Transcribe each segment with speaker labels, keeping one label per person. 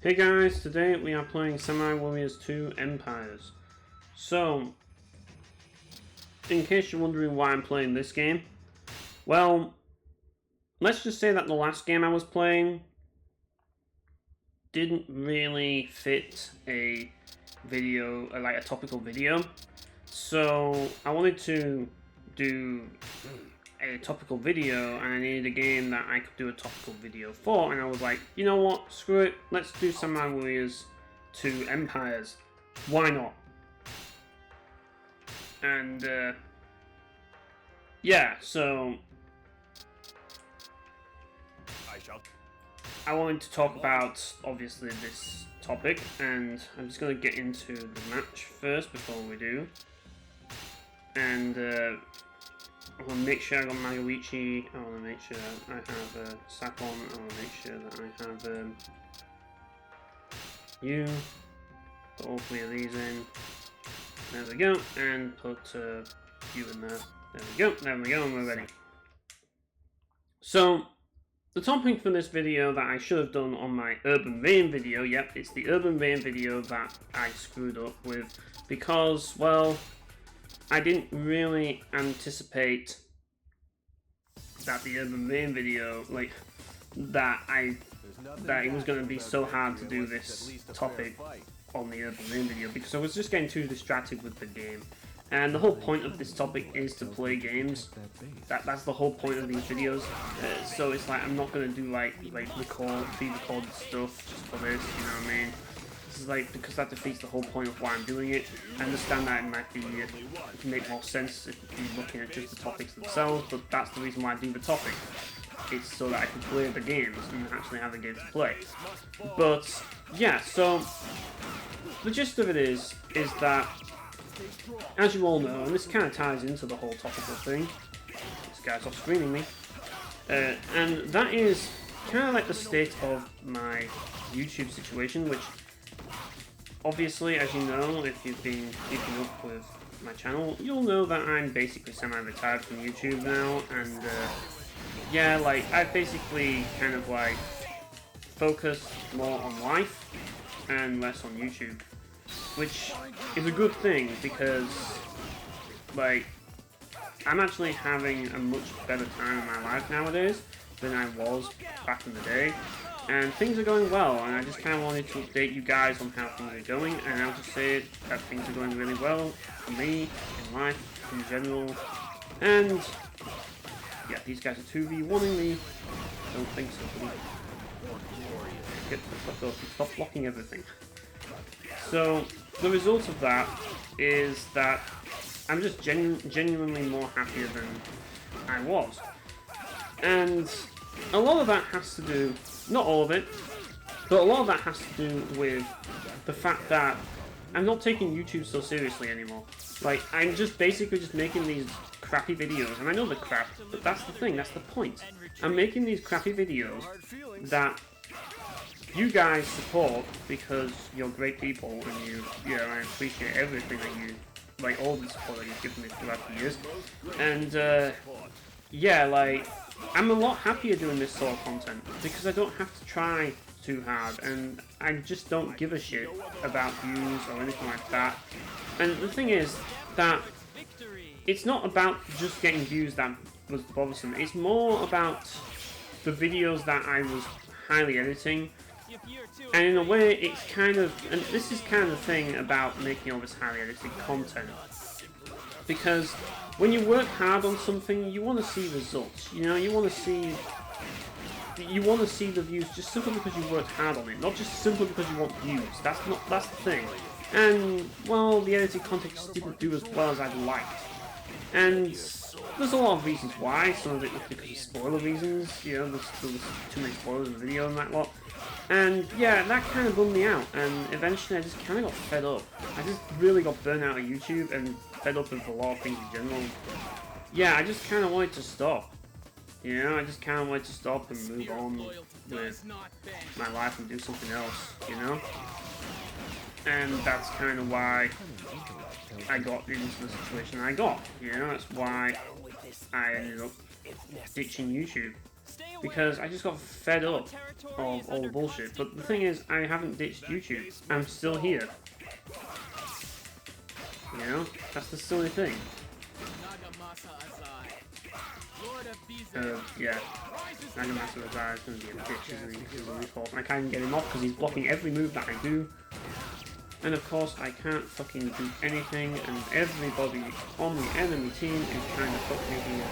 Speaker 1: Hey guys, today we are playing Samurai Warriors 2 Empires. So, in case you're wondering why I'm playing this game, well, let's just say that the last game I was playing didn't really fit a video, like a topical video. So, I wanted to do a topical video and I needed a game that I could do a topical video for, and I was like, you know what, screw it, let's do Samurai Warriors 2 Empires. Why not? And yeah, so I wanted to talk about obviously this topic, and I'm just going to get into the match first before we do. And I want to make sure I got Magoichi. I want to make sure I have Sakon. I want to make sure that I have you. Put all three of these in. There we go. And put you in there. There we go. There we go. And we're ready. So, the topic for this video that I should have done on my Urban Reign video. Yep, it's the Urban Reign video that I screwed up with because, well, I didn't really anticipate that the Urban Reign video, like, that it was going to be so hard to do this topic on the Urban Reign video, because I was just getting too distracted with the game. And the whole point of this topic is to play games. That's the whole point of these videos. So it's like I'm not going to do like pre-recorded stuff just for this, you know what I mean? This is like, because that defeats the whole point of why I'm doing it. I understand that it might be, it can make more sense if you're looking at just the topics themselves, but that's the reason why I do the topic. It's so that I can play the games and actually have a game to play. But yeah, so the gist of it is that, as you all know, and this kind of ties into the whole topical thing. This guy's off screening me. And that is kind of like the state of my YouTube situation, which obviously, as you know, if you've been keeping up with my channel, you'll know that I'm basically semi-retired from YouTube now, and yeah, like, I've basically kind of like focused more on life and less on YouTube, which is a good thing because, like, I'm actually having a much better time in my life nowadays than I was back in the day. And things are going well, and I just kind of wanted to update you guys on how things are going, and I'll just say that things are going really well for me, in life, in general. And yeah, these guys are 2v1ing me. Don't think so, please. Stop blocking everything. So, the result of that is that I'm just genuinely more happier than I was. And a lot of that has to do, not all of it, but a lot of that has to do with the fact that I'm not taking YouTube so seriously anymore. Like, I'm just basically just making these crappy videos, and I know they're crap, but that's the thing, that's the point. I'm making these crappy videos that you guys support because you're great people, and I appreciate everything that you, like, all the support that you've given me throughout the years. And yeah, like, I'm a lot happier doing this sort of content because I don't have to try too hard, and I just don't give a shit about views or anything like that. And the thing is that it's not about just getting views that was bothersome. It's more about the videos that I was highly editing. And in a way, it's kind of, and this is kind of the thing about making all this highly edited content, because when you work hard on something, you want to see results. You know, you want to see the views just simply because you worked hard on it, not just simply because you want views. That's the thing. And well, the edited content just didn't do as well as I'd liked. And there's a lot of reasons why. Some of it was because of spoiler reasons. You know, there was too many spoilers in the video and that lot. And yeah, that kind of bummed me out, and eventually I just kind of got fed up. I just really got burnt out of YouTube and fed up with a lot of things in general. Yeah, I just kind of wanted to stop. You know, I just kind of wanted to stop and move on with my life and do something else, you know? And that's kind of why I got into the situation I got, you know? That's why I ended up ditching YouTube. because I just got fed up of all the bullshit. But the thing is, I haven't ditched YouTube. I'm still here. You know? That's the silly thing. Yeah. Nagamasa Azai is going to be a bitch, isn't he? Because of his fault. I can't even get him off because he's blocking every move that I do. And of course, I can't fucking do anything, and everybody on the enemy team is trying to fuck me here.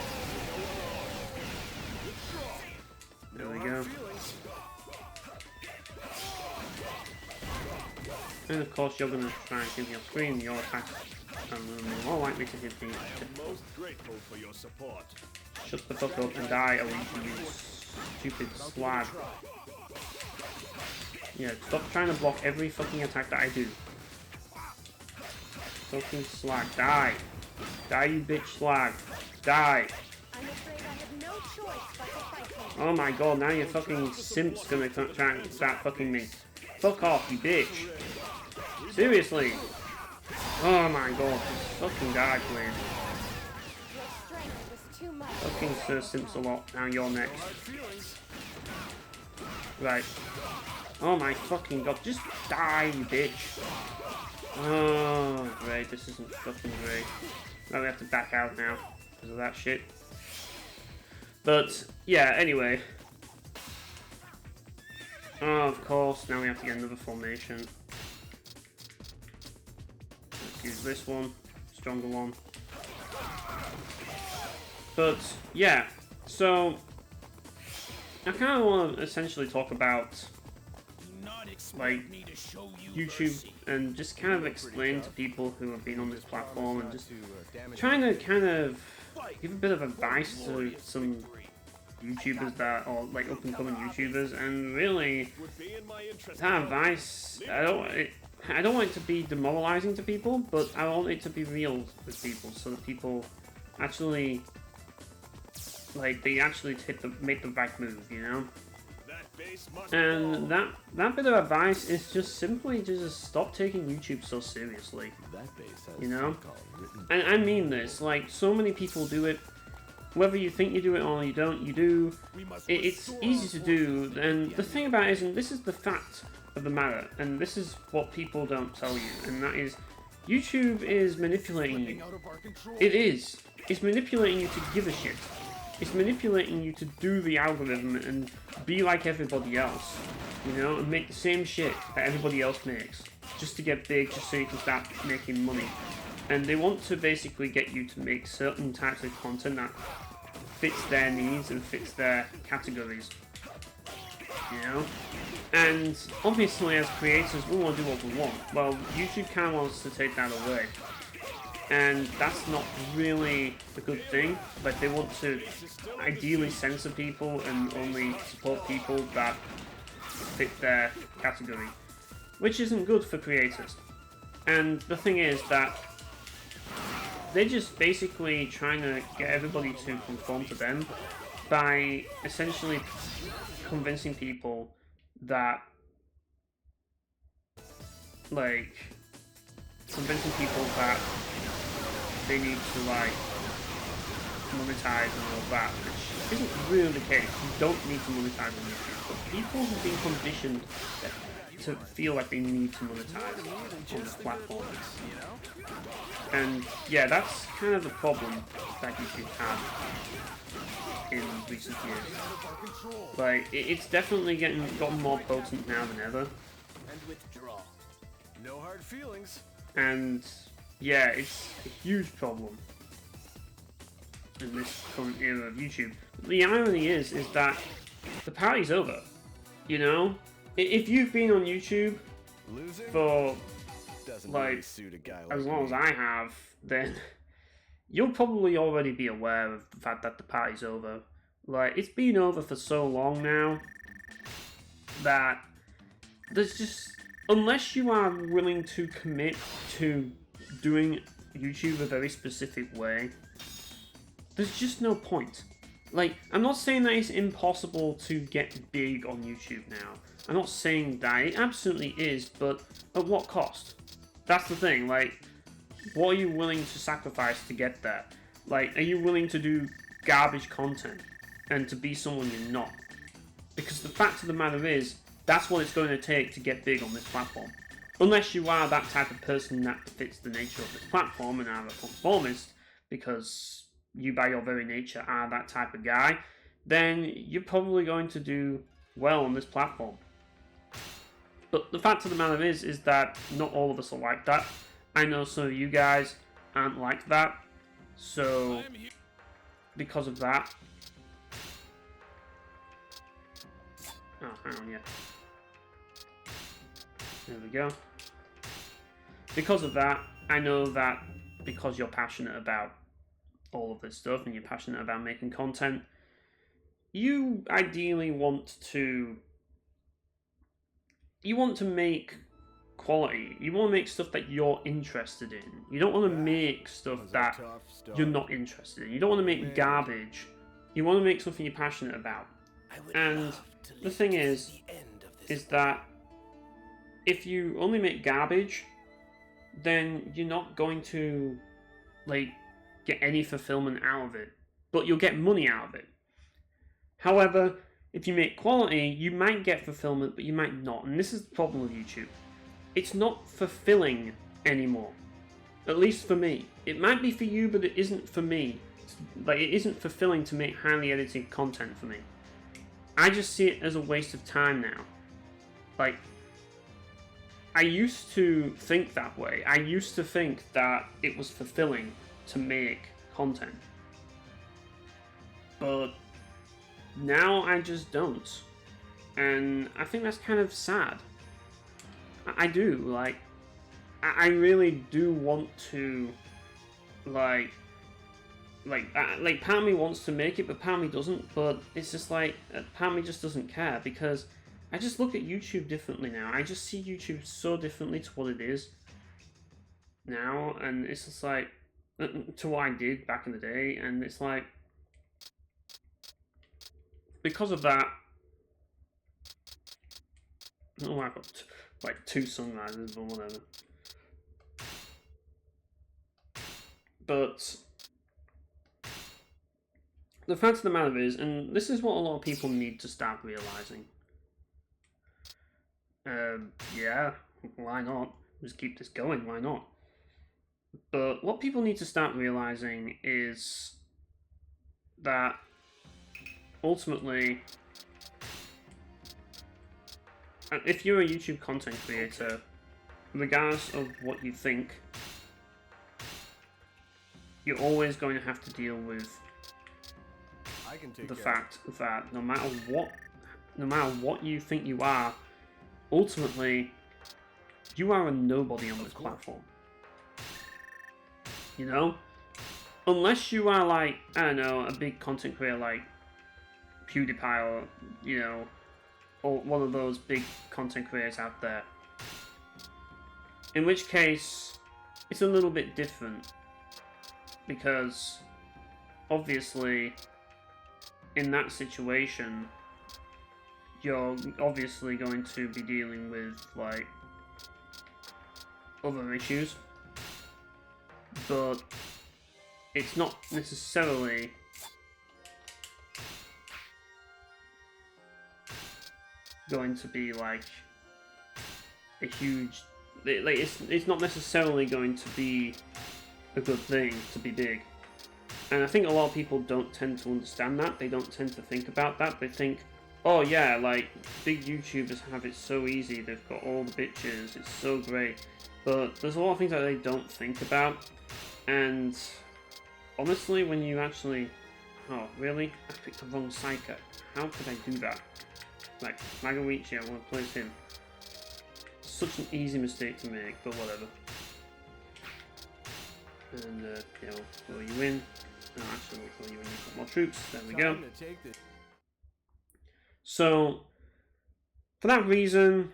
Speaker 1: There we go. And of course, you're gonna try and hit me off screen. Your attacks are more likely to hit me.
Speaker 2: Most grateful for your support.
Speaker 1: Shut the fuck up and die, Ouija, you stupid slag. Yeah, stop trying to block every fucking attack that I do. Fucking slag, die. Die, you bitch slag. Die. Oh my god, now your fucking simp's gonna try and start fucking me. Fuck off, you bitch. Seriously. Oh my god, just fucking die, please. Fucking Sir Simps-a-Lot, now you're next. Right. Oh my fucking god, just die, you bitch. Oh, great, this isn't fucking great. Now we have to back out now, because of that shit. But, yeah, anyway. Oh, of course, now we have to get another formation. Let's use this one, stronger one. But, yeah, so I kind of want to essentially talk about like YouTube and just kind of explain to people who have been on this platform and just trying to kind of give a bit of advice to some YouTubers that are like up and coming YouTubers, and really that advice I don't want it to be demoralizing to people, but I want it to be real with people so that people actually like they actually make the right move, you know? And that bit of advice is just simply just stop taking YouTube so seriously. You know? And I mean this, like so many people do it. Whether you think you do it or you don't, you do. It's easy to do, and the thing about it is, and this is the fact of the matter, and this is what people don't tell you, and that is, YouTube is manipulating you. It is. It's manipulating you to give a shit. It's manipulating you to do the algorithm and be like everybody else, you know, and make the same shit that everybody else makes, just to get big, just so you can start making money. And they want to basically get you to make certain types of content that fits their needs and fits their categories, you know? And obviously as creators, we want to do what we want. Well, YouTube kind of wants to take that away. And that's not really a good thing. Like, they want to ideally censor people and only support people that fit their category, which isn't good for creators. And the thing is that they're just basically trying to get everybody to conform to them by essentially convincing people that, like, they need to, like, monetize and all that, which isn't really the case. You don't need to monetize on YouTube, but people have been conditioned to feel like they need to monetize on this platform. And yeah, that's kind of the problem that YouTube had in recent years. Like, it's definitely gotten more potent now than ever.
Speaker 2: No hard feelings.
Speaker 1: And yeah, it's a huge problem in this current era of YouTube. The irony is that the party's over. You know, if you've been on YouTube for like as long as I have, then you'll probably already be aware of the fact that the party's over. Like, it's been over for so long now that there's just, unless you are willing to commit to doing YouTube a very specific way, there's just no point. Like, I'm not saying that it's impossible to get big on YouTube now. I'm not saying that. It absolutely is, but at what cost? That's the thing. Like, what are you willing to sacrifice to get there? Like, are you willing to do garbage content? and to be someone you're not. Because the fact of the matter is, that's what it's going to take to get big on this platform. Unless you are that type of person that fits the nature of this platform and are a conformist, because you by your very nature are that type of guy, then you're probably going to do well on this platform. But the fact of the matter is that not all of us are like that. I know some of you guys aren't like that, so because of that... Oh, hang on, yeah. There we go. Because of that, I know that because you're passionate about all of this stuff and you're passionate about making content, you ideally want to make quality. You want to make stuff that you're interested in. You don't want to make stuff that you're not interested in. You don't want to make garbage. You want to make something you're passionate about. And the thing is that if you only make garbage, then you're not going to like get any fulfillment out of it, but you'll get money out of it. However, if you make quality, you might get fulfillment, but you might not. And this is the problem with YouTube. It's not fulfilling anymore. At least for me. It might be for you, but it isn't for me. Like, it isn't fulfilling to make highly edited content for me. I just see it as a waste of time now. Like, I used to think that way. I used to think that it was fulfilling to make content. But now I just don't. And I think that's kind of sad. I do, like, I really do want to, like, part of me wants to make it, but part of me doesn't, but it's just like, part of me just doesn't care, because I just look at YouTube differently now. I just see YouTube so differently to what it is now, and it's just like, to what I did back in the day, and it's like, because of that, oh, I've got like 2 sunrises, but whatever. But the fact of the matter is, and this is what a lot of people need to start realizing. Yeah, why not? Just keep this going, why not? But what people need to start realizing is that ultimately, if you're a YouTube content creator, regardless of what you think, you're always going to have to deal with the fact that no matter what you think you are, ultimately, you are a nobody on this platform. You know? Unless you are like, I don't know, a big content creator like PewDiePie or, you know, or one of those big content creators out there. In which case, it's a little bit different. Because, obviously, in that situation, you're obviously going to be dealing with, like, other issues. But it's not necessarily going to be, like, a huge... Like, it's not necessarily going to be a good thing to be big. And I think a lot of people don't tend to understand that. They don't tend to think about that. They think, oh yeah, like, big YouTubers have it so easy. They've got all the bitches. It's so great. But there's a lot of things that they don't think about. And honestly, when you actually... Oh, really? I picked the wrong Psyker. How could I do that? Like, Magawichi, I want to place him. Such an easy mistake to make, but whatever. And, yeah, we'll throw you in. No, actually, we'll throw you in. You've got more troops. There we go. So, for that reason,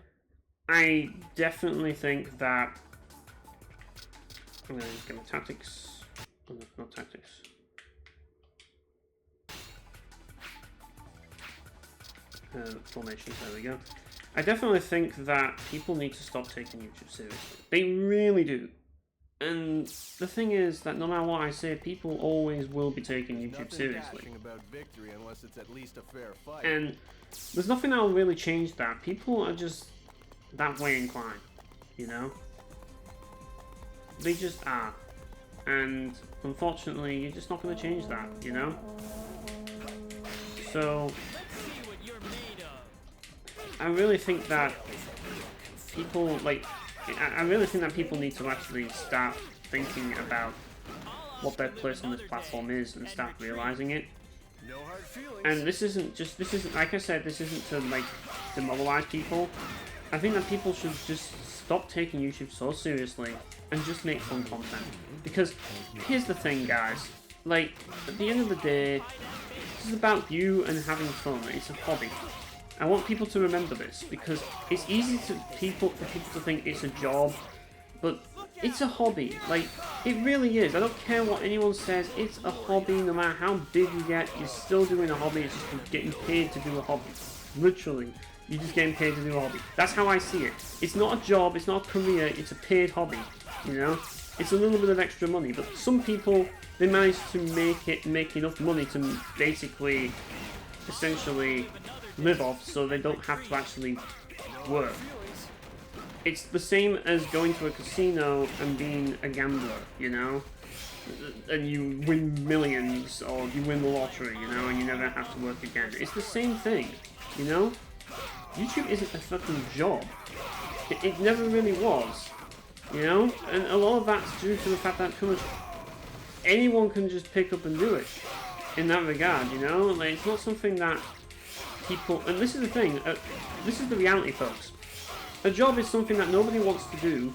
Speaker 1: I definitely think that... I'm going to just get my tactics. Oh, no, not tactics. Formations, there we go. I definitely think that people need to stop taking YouTube seriously. They really do. And the thing is that no matter what I say, people always will be taking YouTube
Speaker 2: Nothing
Speaker 1: seriously.
Speaker 2: dashing about victory unless it's at least a fair fight.
Speaker 1: And there's nothing that will really change that. People are just that way inclined, you know? They just are. And unfortunately, you're just not going to change that, you know? So, I really think that people, like, I really think that people need to actually start thinking about what their place on this platform is and start realizing it.
Speaker 2: No hard feelings.
Speaker 1: And this isn't, like I said, this isn't to, like, demoralize people. I think that people should just stop taking YouTube so seriously and just make fun content. Because here's the thing, guys. Like, at the end of the day, this is about you and having fun. It's a hobby. I want people to remember this because it's easy for people to think it's a job, but it's a hobby. Like, it really is. I don't care what anyone says. It's a hobby. No matter how big you get, you're still doing a hobby. It's just you're getting paid to do a hobby. Literally. You're just getting paid to do a hobby. That's how I see it. It's not a job, it's not a career, it's a paid hobby, you know? It's a little bit of extra money, but some people, they manage to make enough money to basically, essentially, live off so they don't have to actually work. It's the same as going to a casino and being a gambler, you know? And you win millions, or you win the lottery, you know, and you never have to work again. It's the same thing, you know? YouTube isn't a fucking job. It never really was, you know? And a lot of that's due to the fact that pretty much anyone can just pick up and do it in that regard, you know? Like, it's not something that people... And this is the thing, this is the reality, folks. A job is something that nobody wants to do,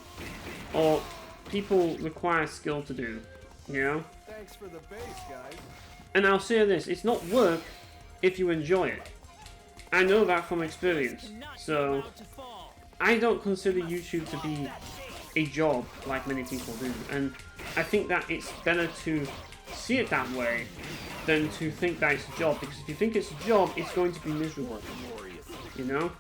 Speaker 1: or people require skill to do, you know?
Speaker 2: Thanks for the base, guys.
Speaker 1: And I'll say this, it's not work if you enjoy it. I know that from experience, so I don't consider YouTube to be a job like many people do, and I think that it's better to see it that way than to think that it's a job, because if you think it's a job, it's going to be miserable, you know?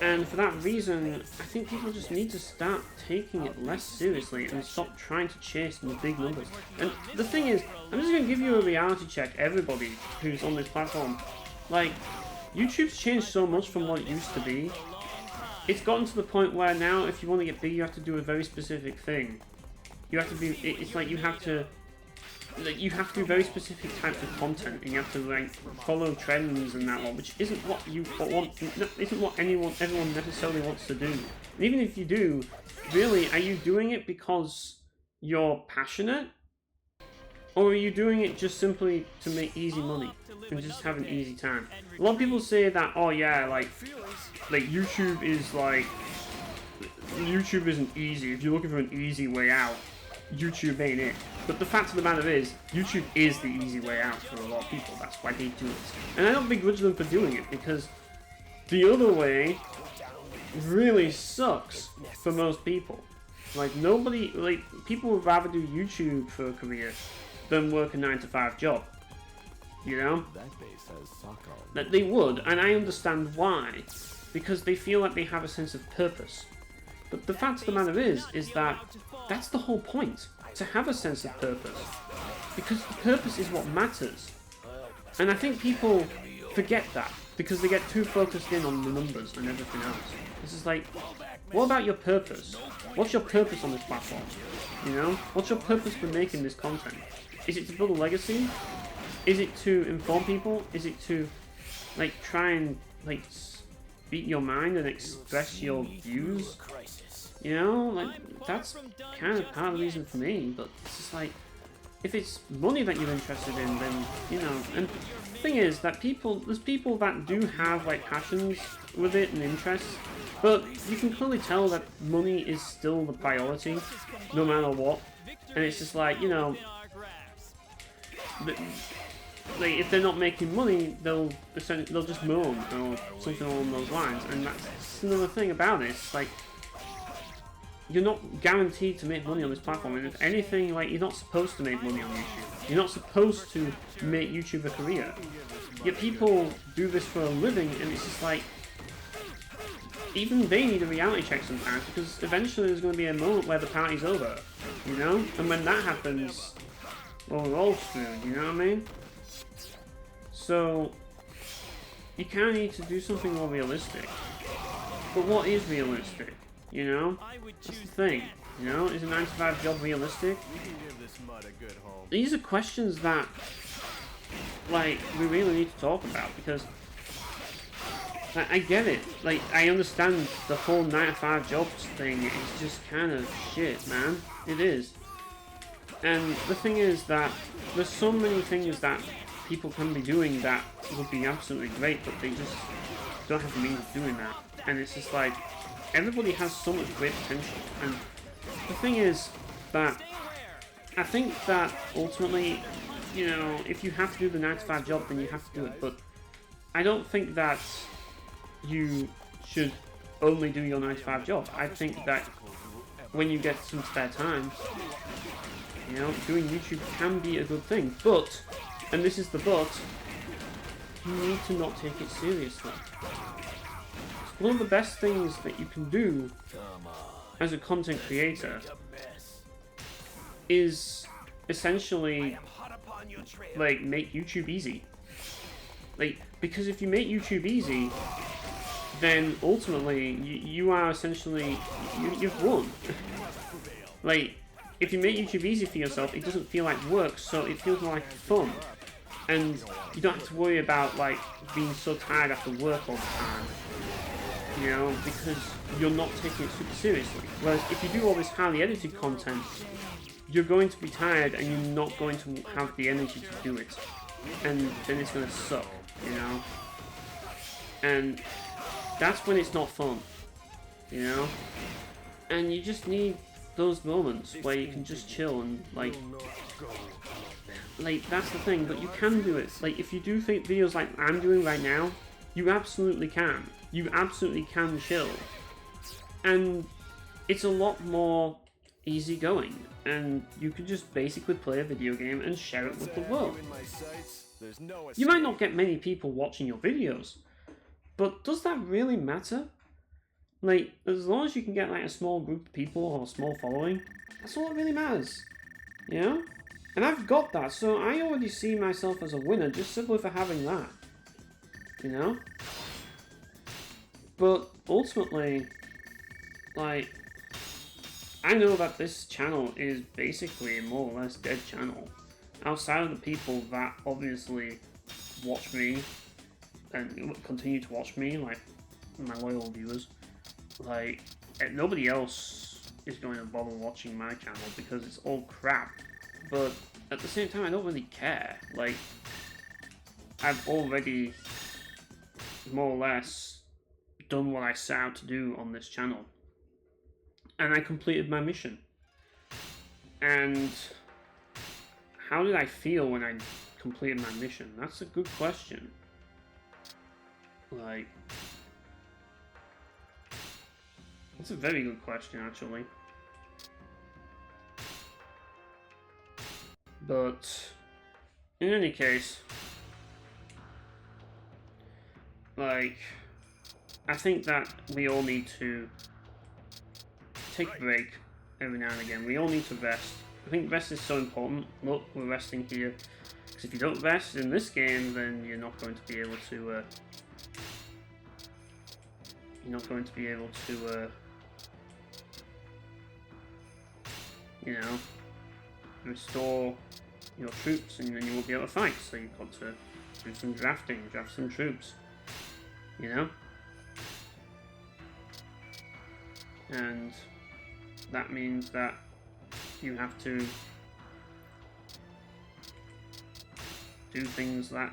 Speaker 1: And for that reason, I think people just need to start taking it less seriously and stop trying to chase the big numbers. And the thing is, I'm just going to give you a reality check, everybody who's on this platform. Like, YouTube's changed so much from what it used to be. It's gotten to the point where now, if you want to get big, you have to do a very specific thing. You have to be, it's like you have to do very specific types of content, and you have to like follow trends and that one, which isn't what isn't what everyone necessarily wants to do. And even if you do, really, are you doing it because you're passionate? Or are you doing it just simply to make easy money and just have an easy time? A lot of people say that, oh yeah, like YouTube isn't easy. If you're looking for an easy way out, YouTube ain't it. But the fact of the matter is, YouTube is the easy way out for a lot of people. That's why they do it. And I don't begrudge them for doing it, because the other way really sucks for most people. Like, people would rather do YouTube for a career than work a 9-to-5 job, you know?
Speaker 2: That base has sock on.
Speaker 1: That they would, and I understand why, because they feel like they have a sense of purpose. But the fact of the matter is that that's the whole point, to have a sense of purpose, because the purpose is what matters. And I think people forget that, because they get too focused in on the numbers and everything else. This is like, what about your purpose? What's your purpose on this platform? You know? What's your purpose for making this content? Is it to build a legacy? Is it to inform people? Is it to, like, try and, like, speak your mind and express your views? You know? Like, that's kind of part of the reason for me, but it's just like, if it's money that you're interested in, then, you know, and the thing is that there's people that do have, like, passions with it and interests, but you can clearly tell that money is still the priority, no matter what, and it's just like, you know, like, if they're not making money, they'll just moan or something along those lines, and that's another thing about it. It's like, you're not guaranteed to make money on this platform, and if anything, like, you're not supposed to make money on YouTube. You're not supposed to make YouTube a career. Yet people do this for a living, and it's just like, even they need a reality check sometimes, because eventually there's going to be a moment where the party's over, you know? And when that happens, well, we're all screwed, you know what I mean? So, you kind of need to do something more realistic. But what is realistic, you know? That's the thing, you know? Is a 9-to-5 job realistic?
Speaker 2: We can give this mud a good home.
Speaker 1: These are questions that, like, we really need to talk about, because I get it. Like, I understand the whole 9-to-5 jobs thing is just kind of shit, man. It is. And the thing is that there's so many things that people can be doing that would be absolutely great, but they just don't have the means of doing that. And it's just like, everybody has so much great potential. And the thing is that I think that ultimately, you know, if you have to do the 9-to-5 job, then you have to do it. But I don't think that you should only do your 9-to-5 job. I think that when you get some spare time, you know, doing YouTube can be a good thing. But, and this is the but, you need to not take it seriously. One of the best things that you can do as a content creator is essentially, like, make YouTube easy. Like, because if you make YouTube easy, then ultimately you are essentially, you've won. Like, if you make YouTube easy for yourself, it doesn't feel like work, so it feels more like fun. And you don't have to worry about, like, being so tired after work all the time. You know, because you're not taking it super seriously. Whereas if you do all this highly edited content, you're going to be tired and you're not going to have the energy to do it. And then it's going to suck, you know? And that's when it's not fun, you know? And you just need those moments where you can just chill and, like, that's the thing, but you can do it. Like, if you do videos like I'm doing right now, you absolutely can. You absolutely can chill. And it's a lot more easygoing. And you can just basically play a video game and share it with the world. You might not get many people watching your videos, but does that really matter? Like, as long as you can get, like, a small group of people or a small following, that's all that really matters. You know? And I've got that, so I already see myself as a winner just simply for having that. You know? But ultimately, like, I know that this channel is basically a more or less dead channel. Outside of the people that obviously watch me and continue to watch me, like my loyal viewers, like, nobody else is going to bother watching my channel because it's all crap. But at the same time, I don't really care. Like, I've already more or less done what I set out to do on this channel. And I completed my mission. And how did I feel when I completed my mission? That's a good question. Like, that's a very good question, actually. But in any case, like, I think that we all need to take a break every now and again. We all need to rest. I think rest is so important. Look, we're resting here. Because if you don't rest in this game, then you're not going to be able to, you know, restore your troops, and then you won't be able to fight. So you've got to do some drafting, draft some troops, you know? And that means that you have to do things that,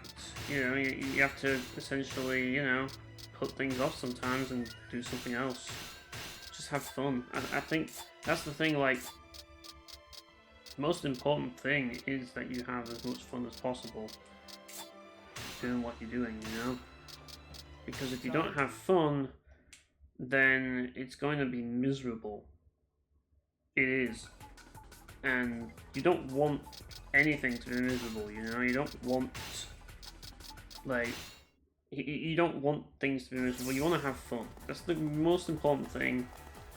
Speaker 1: you know, you have to essentially, you know, put things off sometimes and do something else. Just have fun. I think that's the thing, like, the most important thing is that you have as much fun as possible doing what you're doing, you know? Because if you don't have fun, then it's going to be miserable. It is. And you don't want anything to be miserable, you know? You don't want, like, You don't want things to be miserable. You want to have fun. That's the most important thing.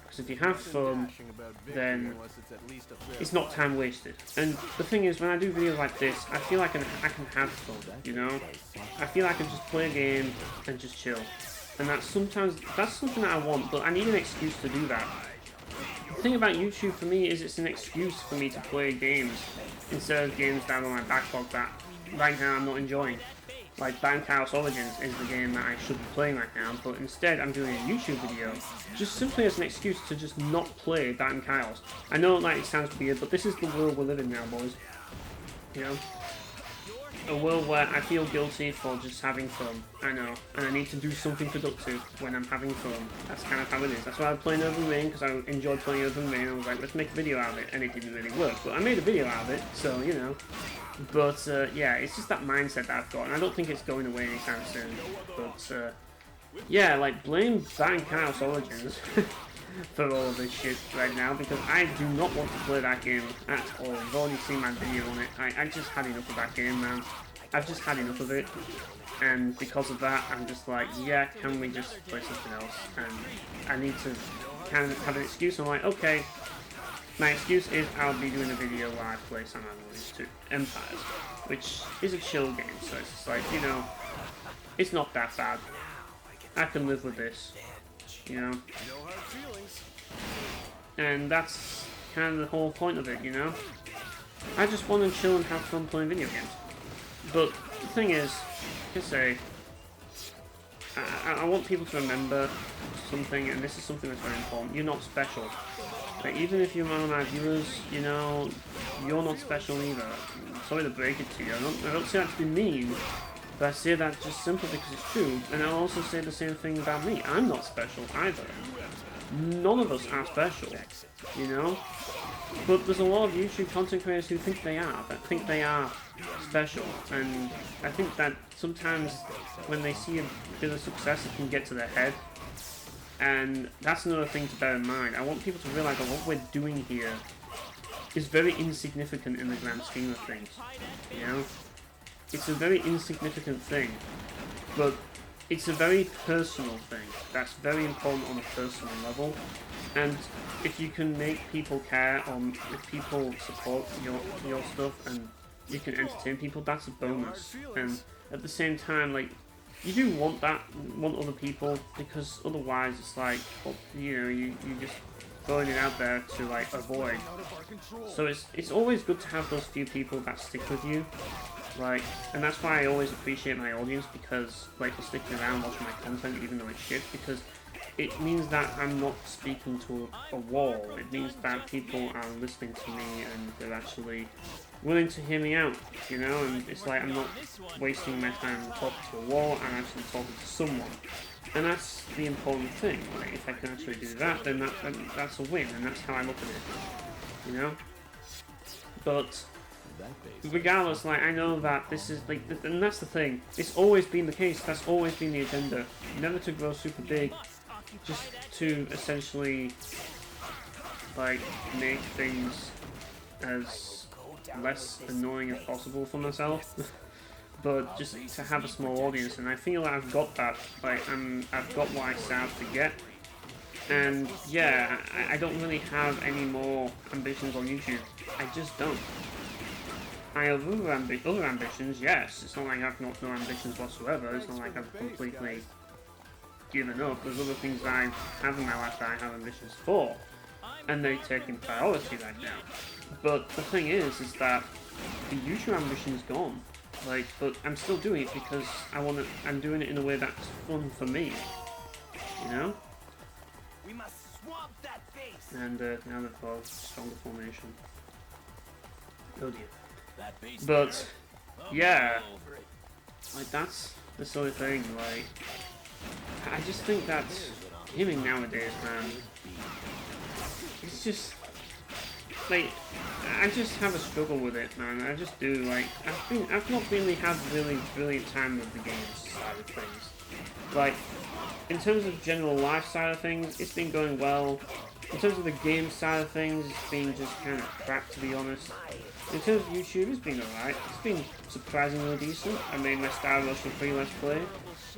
Speaker 1: Because if you have fun, then it's not time wasted. And the thing is, when I do videos like this, I feel like I can have fun, you know? I feel like I can just play a game and just chill. And that's something that I want, but I need an excuse to do that. The thing about YouTube for me is it's an excuse for me to play games instead of games down on my backlog that right now I'm not enjoying. Like Bankhouse Origins is the game that I should be playing right now, but instead I'm doing a YouTube video just simply as an excuse to just not play Bankhouse. I know like it sounds weird, but this is the world we're living now, boys. You know? A world where I feel guilty for just having fun. I know, and I need to do something productive when I'm having fun. That's kind of how it is. That's why I played Urban Reign, because I enjoyed playing Urban Reign. I was like, let's make a video out of it, and it didn't really work. But I made a video out of it, so, you know. But, yeah, it's just that mindset that I've got, and I don't think it's going away anytime soon. But, yeah, like, blame Bankhouse Origins for all of this shit right now, because I do not want to play that game at all. You've already seen my video on it. I just had enough of that game, man. I've just had enough of it, and because of that, I'm just like, yeah, can we just play something else? And I need to kind of have an excuse. I'm like, okay, my excuse is I'll be doing a video where I play San Andreas 2 Empires, which is a chill game, so it's just like, you know, it's not that bad. I can live with this, you know? And that's kind of the whole point of it, you know? I just want to chill and have fun playing video games. But the thing is, like I say, I want people to remember something, and this is something that's very important. You're not special. Like, even if you're one of my viewers, you know, you're not special either. I'm sorry to break it to you. I don't say that to be mean, but I say that just simply because it's true. And I'll also say the same thing about me. I'm not special either. None of us are special, you know? But there's a lot of YouTube content creators who think they are special, and I think that sometimes when they see a bit of success, it can get to their head, and that's another thing to bear in mind. I want people to realize that what we're doing here is very insignificant in the grand scheme of things, you know? It's a very insignificant thing, but it's a very personal thing that's very important on a personal level. And if you can make people care, or if people support your stuff and you can entertain people, that's a bonus. And at the same time, like, you do want other people, because otherwise it's like, well, you know, you just throwing it out there to like avoid. So it's always good to have those few people that stick with you. Like, and that's why I always appreciate my audience, because like they're sticking around watching my content even though it's shit, because it means that I'm not speaking to a wall. It means that people are listening to me and they're actually willing to hear me out, you know? And it's like I'm not wasting my time talking to a wall, I'm actually talking to someone. And that's the important thing. Like, if I can actually do that, then that's a win, and that's how I look at it, you know? But regardless, like, I know that this is, like, and that's the thing. It's always been the case. That's always been the agenda. Never to grow super big, just to essentially, like, make things as less annoying as possible for myself. But just to have a small audience, and I feel like I've got that. Like, I've got what I set out to get. And yeah, I don't really have any more ambitions on YouTube. I just don't. I have other ambitions, yes. It's not like I've got no ambitions whatsoever. It's not like I've completely given up. There's other things that I have in my life that I have ambitions for, and they're taking priority right now. But the thing is that the YouTube ambition is gone. Like, but I'm still doing it because I'm doing it in a way that's fun for me. You know?
Speaker 2: We must swamp that base.
Speaker 1: And now they've got a stronger formation. Oh dear.
Speaker 2: That
Speaker 1: but yeah, like, that's the sort of thing. Like, I just think that gaming nowadays, man, it's just like, I just have a struggle with it, man. I just do. Like, I've not really had really brilliant time with the games side of things. Like, in terms of general life side of things, it's been going well. In terms of the game side of things, it's been just kind of crap, to be honest. In terms of YouTube, it's been alright. It's been surprisingly decent. I made my Star Ocean 3 Let's Play.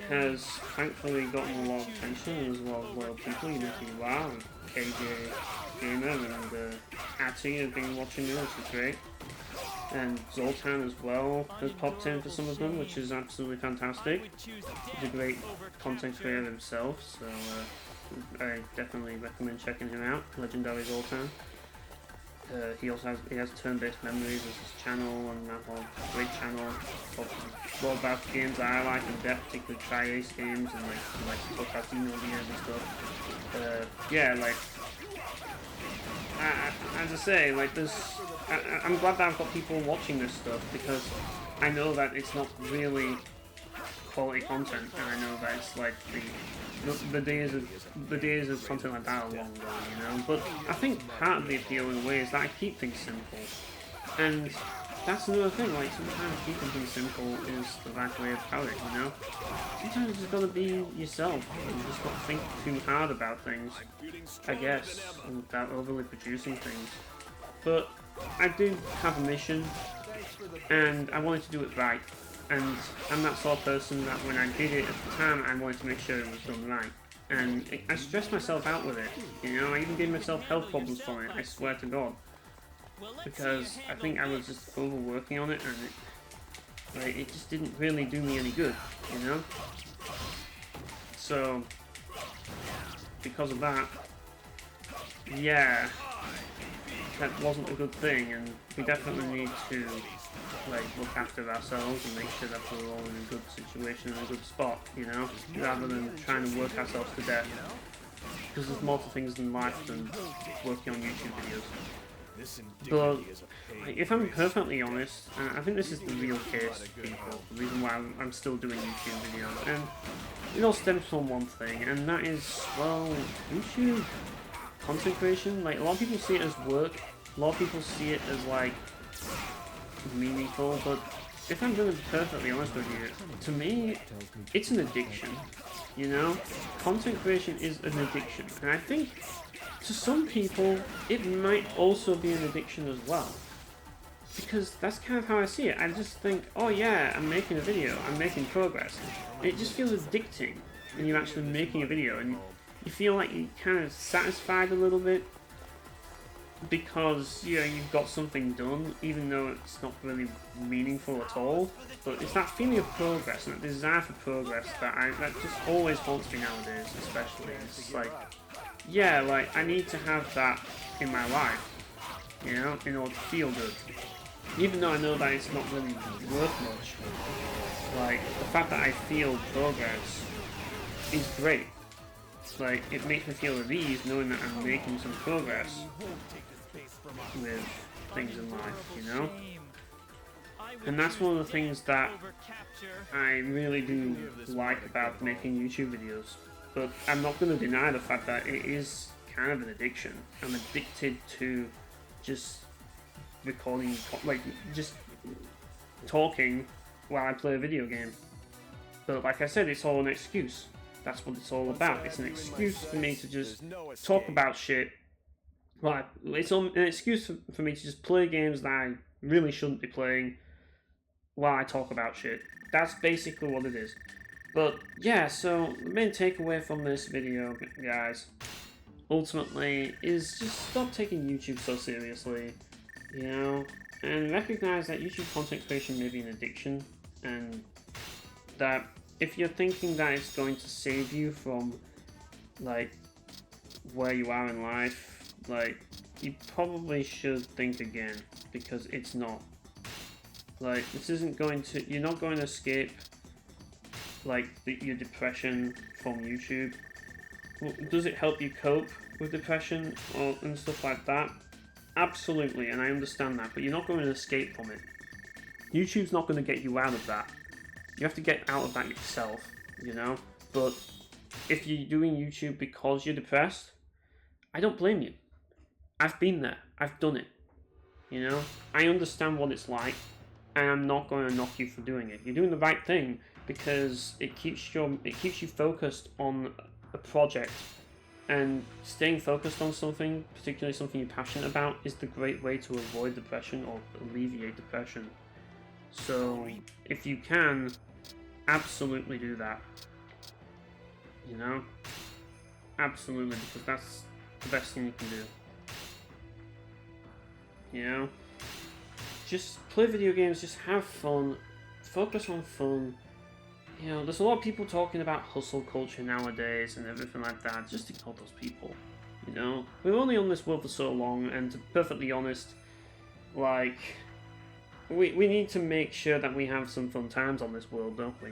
Speaker 1: has thankfully gotten a lot of attention as well as a lot of people. You know, wow, KJ Gamer and Atty have been watching me, which is great. And Zoltan as well has popped in for some of them, which is absolutely fantastic. He's a great content creator himself, so I definitely recommend checking him out. Legendary Zoltan. He also has turn-based memories as his channel, and that whole great channel of a lot about games that I like in depth, particularly Tri-Ace games and like Tokatino videos and stuff. Yeah, like as I say, like I'm glad that I've got people watching this stuff because I know that it's not really quality content, and I know that it's like the days of content like that are long gone, you know. But I think part of the appeal in a way is that I keep things simple, and that's another thing. Like sometimes keeping things simple is the right way about it, you know. Sometimes you just gotta be yourself and just not think too hard about things, I guess, without overly producing things. But I do have a mission, and I wanted to do it right. And I'm that sort of person that when I did it at the time, I wanted to make sure it was done right. And I stressed myself out with it, you know, I even gave myself health problems from it, I swear to God. Because I think I was just overworking on it, and it just didn't really do me any good, you know? So, because of that, yeah, that wasn't a good thing, and we definitely need to look after ourselves and make sure that we're all in a good situation and a good spot, you know, rather than trying to work ourselves to death. Because there's more to things in life than working on YouTube videos. But if I'm perfectly honest, I think this is the real case, people. The reason why I'm still doing YouTube videos, and it all stems from one thing, and that is, well, YouTube content creation. Like, a lot of people see it as work. A lot of people see it as meaningful, but if I'm going to be perfectly honest with you, to me, it's an addiction, you know? Content creation is an addiction, and I think to some people, it might also be an addiction as well, because that's kind of how I see it. I just think, oh yeah, I'm making a video, I'm making progress, and it just feels addicting when you're actually making a video, and you feel like you're kind of satisfied a little bit, because you've got something done, even though it's not really meaningful at all. But it's that feeling of progress and that desire for progress that just always haunts me nowadays, especially. It's like, yeah, like I need to have that in my life, you know, in order to feel good. Even though I know that it's not really worth much, like the fact that I feel progress is great. Like, it makes me feel at ease knowing that I'm making some progress with things in life, you know? And that's one of the things that I really do like about making YouTube videos. But I'm not going to deny the fact that it is kind of an addiction. I'm addicted to just recording, just talking while I play a video game. But like I said, it's all an excuse. That's what it's all about. It's an excuse for me to just talk about shit. Well, it's an excuse for me to just play games that I really shouldn't be playing while I talk about shit. That's basically what it is. But yeah, so the main takeaway from this video, guys, ultimately, is just stop taking YouTube so seriously, you know, and recognize that YouTube content creation may be an addiction, and that if you're thinking that it's going to save you from, where you are in life, you probably should think again, because it's not. This isn't going to, you're not going to escape, your depression from YouTube. Does it help you cope with depression and stuff like that? Absolutely, and I understand that, but you're not going to escape from it. YouTube's not going to get you out of that. You have to get out of that yourself, you know? But if you're doing YouTube because you're depressed, I don't blame you. I've been there. I've done it. You know? I understand what it's like, and I'm not going to knock you for doing it. You're doing the right thing because it keeps you focused on a project, and staying focused on something, particularly something you're passionate about, is the great way to avoid depression or alleviate depression. So if you can, absolutely do that. You know? Absolutely, because that's the best thing you can do. You know? Just play video games, just have fun, focus on fun. You know, there's a lot of people talking about hustle culture nowadays and everything like that. Just ignore those people. You know? We're only on this world for so long, and to be perfectly honest, like, we need to make sure that we have some fun times on this world, don't we?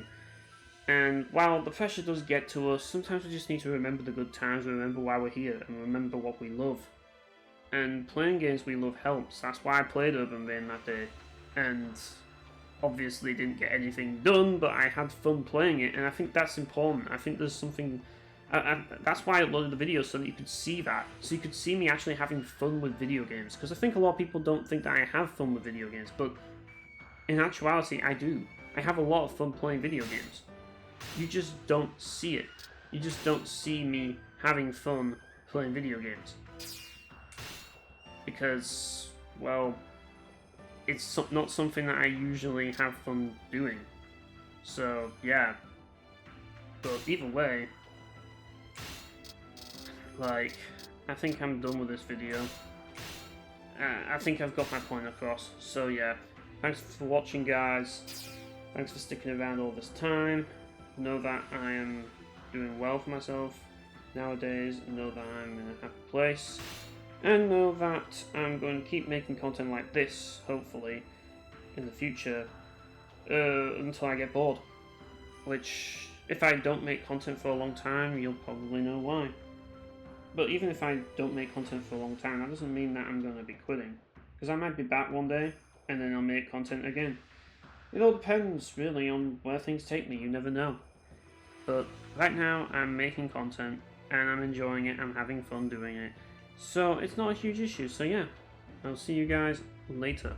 Speaker 1: And while the pressure does get to us, sometimes we just need to remember the good times, remember why we're here, and remember what we love. And playing games we love helps. That's why I played Urban Reign that day. And obviously didn't get anything done, but I had fun playing it, and I think that's important. I think there's something... that's why I uploaded the video, so that you could see that. So you could see me actually having fun with video games. Because I think a lot of people don't think that I have fun with video games, but in actuality, I do. I have a lot of fun playing video games. You just don't see it. You just don't see me having fun playing video games. Because, well, it's not something that I usually have fun doing. So, yeah. But either way, like, I think I'm done with this video. I think I've got my point across. So, yeah. Thanks for watching, guys. Thanks for sticking around all this time. Know that I am doing well for myself nowadays. Know that I'm in a happy place. And know that I'm going to keep making content like this, hopefully, in the future, until I get bored. Which, if I don't make content for a long time, you'll probably know why. But even if I don't make content for a long time, that doesn't mean that I'm going to be quitting. Because I might be back one day, and then I'll make content again. It all depends, really, on where things take me, you never know. But right now, I'm making content, and I'm enjoying it, I'm having fun doing it. So it's not a huge issue, so yeah. I'll see you guys later.